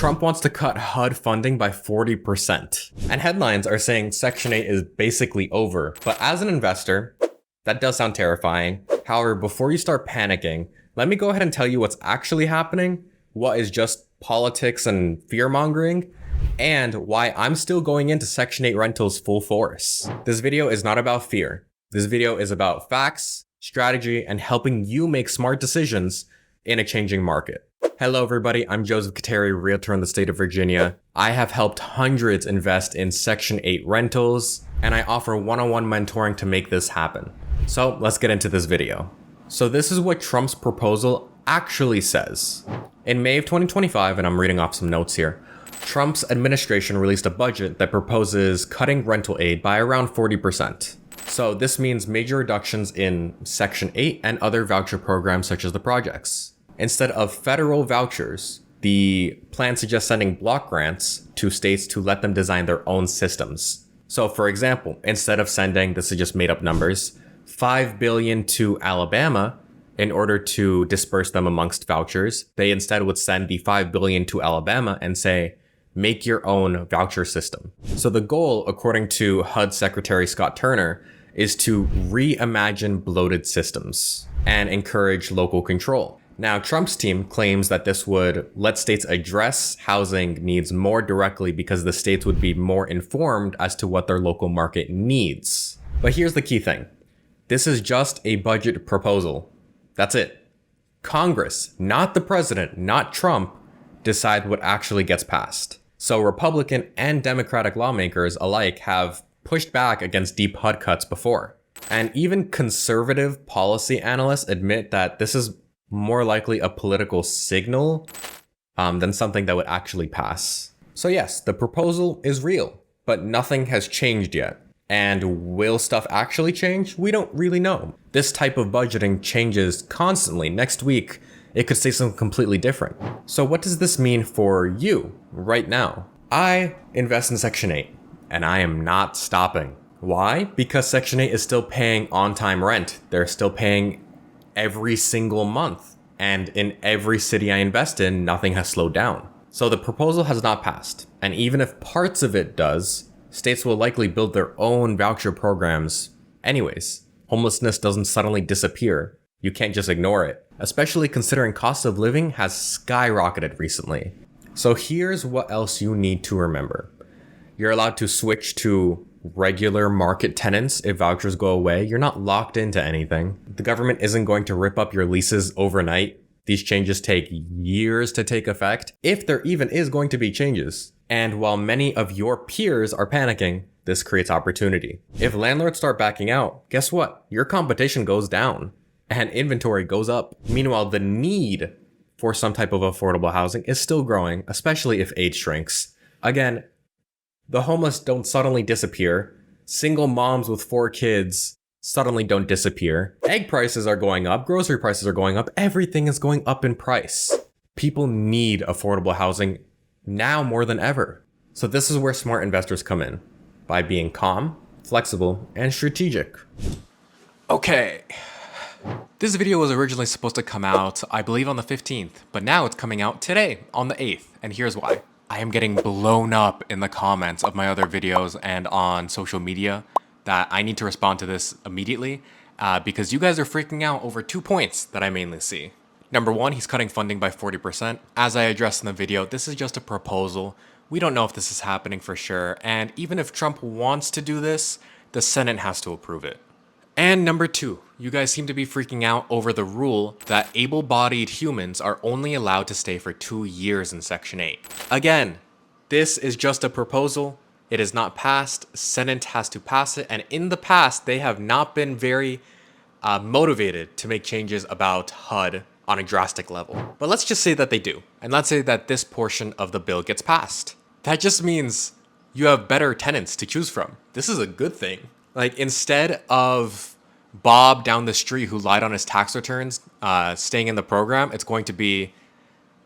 Trump wants to cut HUD funding by 40%. And headlines are saying Section 8 is basically over. But as an investor, that does sound terrifying. However, before you start panicking, let me go ahead and tell you what's actually happening, what is just politics and fear-mongering, and why I'm still going into Section 8 rentals full force. This video is not about fear. This video is about facts, strategy, and helping you make smart decisions in a changing market. Hello everybody, I'm Joseph Khateri, realtor in the state of Virginia. I have helped hundreds invest in Section 8 rentals, and I offer one-on-one mentoring to make this happen. So let's get into this video. So this is what Trump's proposal actually says. In May of 2025, and I'm reading off some notes here, Trump's administration released a budget that proposes cutting rental aid by around 40%. So this means major reductions in Section 8 and other voucher programs such as the projects. Instead of federal vouchers, the plan suggests sending block grants to states to let them design their own systems. So for example, instead of sending, this is just made up numbers, $5 billion to Alabama in order to disperse them amongst vouchers, they instead would send the $5 billion to Alabama and say, make your own voucher system. So the goal, according to HUD Secretary Scott Turner, is to reimagine bloated systems and encourage local control. Now, Trump's team claims that this would let states address housing needs more directly because the states would be more informed as to what their local market needs. But here's the key thing. This is just a budget proposal. That's it. Congress, not the president, not Trump, decide what actually gets passed. So Republican and Democratic lawmakers alike have pushed back against deep HUD cuts before. And even conservative policy analysts admit that this is more likely a political signal than something that would actually pass. So yes, the proposal is real, but nothing has changed yet. And will stuff actually change? We don't really know. This type of budgeting changes constantly. Next week, it could say something completely different. So what does this mean for you right now? I invest in Section 8, and I am not stopping. Why? Because Section 8 is still paying on-time rent. They're still paying every single month. And in every city I invest in, nothing has slowed down. So the proposal has not passed. And even if parts of it does, states will likely build their own voucher programs anyways. Homelessness doesn't suddenly disappear. You can't just ignore it, especially considering cost of living has skyrocketed recently. So here's what else you need to remember. You're allowed to switch to regular market tenants if vouchers go away. You're not locked into anything. The government isn't going to rip up your leases overnight. These changes take years to take effect, if there even is going to be changes. And while many of your peers are panicking, this creates opportunity. If landlords start backing out, guess what? Your competition goes down and inventory goes up. Meanwhile, the need for some type of affordable housing is still growing, especially if age shrinks. Again, the homeless don't suddenly disappear. Single moms with 4 kids suddenly don't disappear. Egg prices are going up. Grocery prices are going up. Everything is going up in price. People need affordable housing now more than ever. So this is where smart investors come in, by being calm, flexible, and strategic. Okay. This video was originally supposed to come out, I believe, on the 15th, but now it's coming out today, on the 8th, and here's why. I am getting blown up in the comments of my other videos and on social media that I need to respond to this immediately because you guys are freaking out over 2 points that I mainly see. Number one, he's cutting funding by 40%. As I addressed in the video, this is just a proposal. We don't know if this is happening for sure, and even if Trump wants to do this, the Senate has to approve it. And number two, you guys seem to be freaking out over the rule that able-bodied humans are only allowed to stay for 2 years in Section 8. Again, this is just a proposal. It is not passed. Senate has to pass it. And in the past, they have not been very motivated to make changes about HUD on a drastic level. But let's just say that they do. And let's say that this portion of the bill gets passed. That just means you have better tenants to choose from. This is a good thing. Like, instead of Bob down the street who lied on his tax returns staying in the program, it's going to be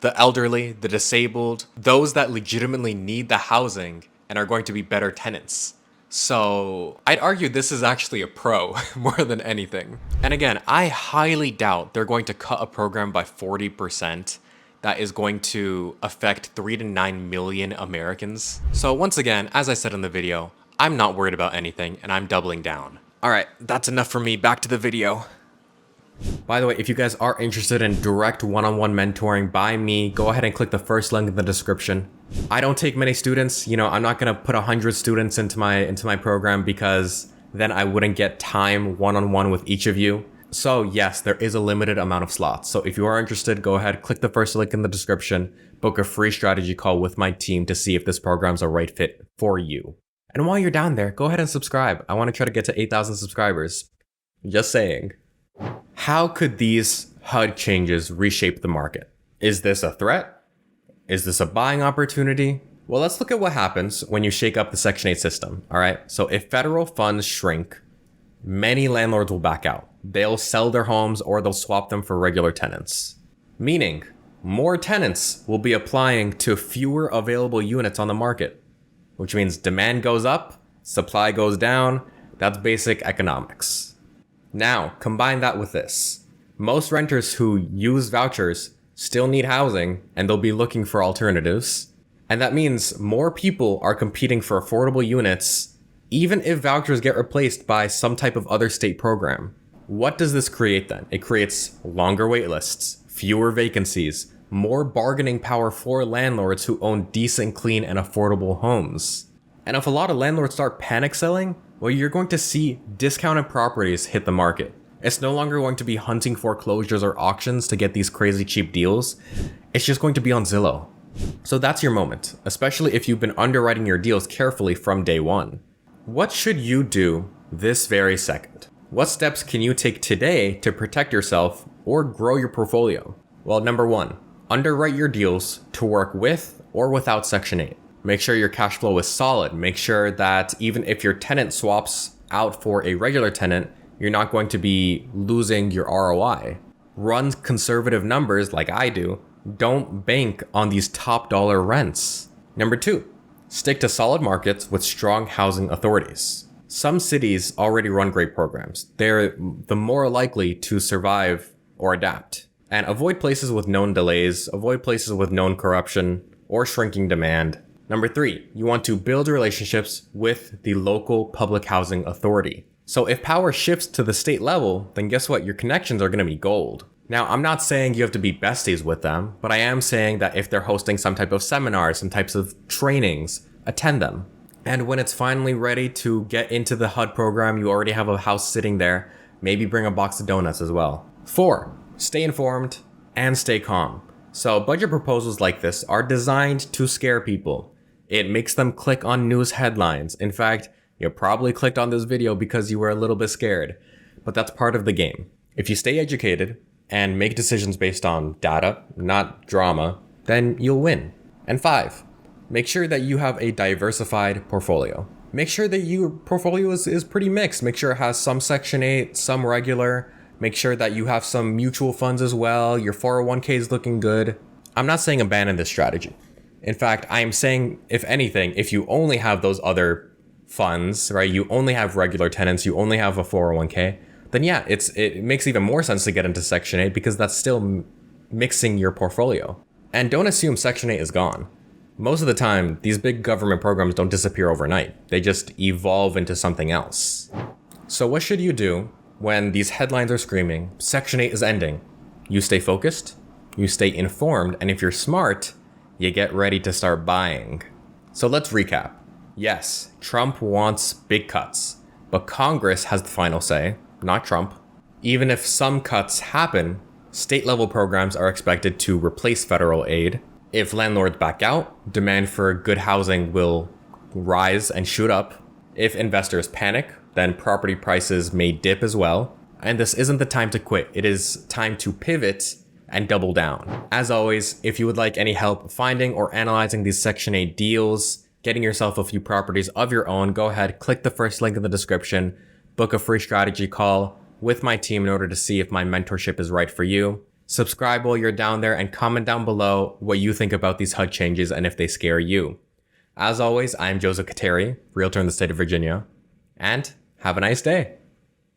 the elderly, the disabled, those that legitimately need the housing and are going to be better tenants. So I'd argue this is actually a pro more than anything. And again, I highly doubt they're going to cut a program by 40% that is going to affect 3 to 9 million Americans. So once again, as I said in the video, I'm not worried about anything and I'm doubling down. All right, that's enough for me. Back to the video. By the way, if you guys are interested in direct one-on-one mentoring by me, go ahead and click the first link in the description. I don't take many students. I'm not gonna put 100 students into my program because then I wouldn't get time one-on-one with each of you. So yes, there is a limited amount of slots. So if you are interested, go ahead, click the first link in the description, book a free strategy call with my team to see if this program's a right fit for you. And while you're down there, go ahead and subscribe. I wanna try to get to 8,000 subscribers. Just saying. How could these HUD changes reshape the market? Is this a threat? Is this a buying opportunity? Well, let's look at what happens when you shake up the Section 8 system, all right? So if federal funds shrink, many landlords will back out. They'll sell their homes or they'll swap them for regular tenants. Meaning, more tenants will be applying to fewer available units on the market, which means demand goes up, supply goes down. That's basic economics. Now, combine that with this. Most renters who use vouchers still need housing and they'll be looking for alternatives. And that means more people are competing for affordable units, even if vouchers get replaced by some type of other state program. What does this create then? It creates longer wait lists, fewer vacancies, more bargaining power for landlords who own decent, clean, and affordable homes. And if a lot of landlords start panic selling, well, you're going to see discounted properties hit the market. It's no longer going to be hunting foreclosures or auctions to get these crazy cheap deals. It's just going to be on Zillow. So that's your moment, especially if you've been underwriting your deals carefully from day one. What should you do this very second? What steps can you take today to protect yourself or grow your portfolio? Well, number one, underwrite your deals to work with or without Section 8. Make sure your cash flow is solid. Make sure that even if your tenant swaps out for a regular tenant, you're not going to be losing your ROI. Run conservative numbers like I do. Don't bank on these top dollar rents. Number two, stick to solid markets with strong housing authorities. Some cities already run great programs. They're the more likely to survive or adapt. And avoid places with known delays, avoid places with known corruption or shrinking demand. Number three, you want to build relationships with the local public housing authority. So if power shifts to the state level, then guess what? Your connections are going to be gold. Now, I'm not saying you have to be besties with them, but I am saying that if they're hosting some type of seminars, some types of trainings, attend them. And when it's finally ready to get into the HUD program, you already have a house sitting there, maybe bring a box of donuts as well. 4, stay informed and stay calm. So budget proposals like this are designed to scare people. It makes them click on news headlines. In fact, you probably clicked on this video because you were a little bit scared, but that's part of the game. If you stay educated and make decisions based on data, not drama, then you'll win. And 5, make sure that you have a diversified portfolio. Make sure that your portfolio is pretty mixed. Make sure it has some Section 8, some regular. Make sure that you have some mutual funds as well. Your 401k is looking good. I'm not saying abandon this strategy. In fact, I am saying, if anything, if you only have those other funds, right, you only have regular tenants, you only have a 401k, then yeah, it makes even more sense to get into Section 8 because that's still mixing your portfolio. And don't assume Section 8 is gone. Most of the time, these big government programs don't disappear overnight. They just evolve into something else. So what should you do when these headlines are screaming, Section 8 is ending? You stay focused, you stay informed, and if you're smart, you get ready to start buying. So let's recap. Yes, Trump wants big cuts, but Congress has the final say, not Trump. Even if some cuts happen, state-level programs are expected to replace federal aid. If landlords back out, demand for good housing will rise and shoot up. If investors panic, then property prices may dip as well. And this isn't the time to quit. It is time to pivot and double down. As always, if you would like any help finding or analyzing these Section 8 deals, getting yourself a few properties of your own, go ahead, click the first link in the description, book a free strategy call with my team in order to see if my mentorship is right for you. Subscribe while you're down there and comment down below what you think about these HUD changes and if they scare you. As always, I'm Joseph Khateri, realtor in the state of Virginia, and have a nice day.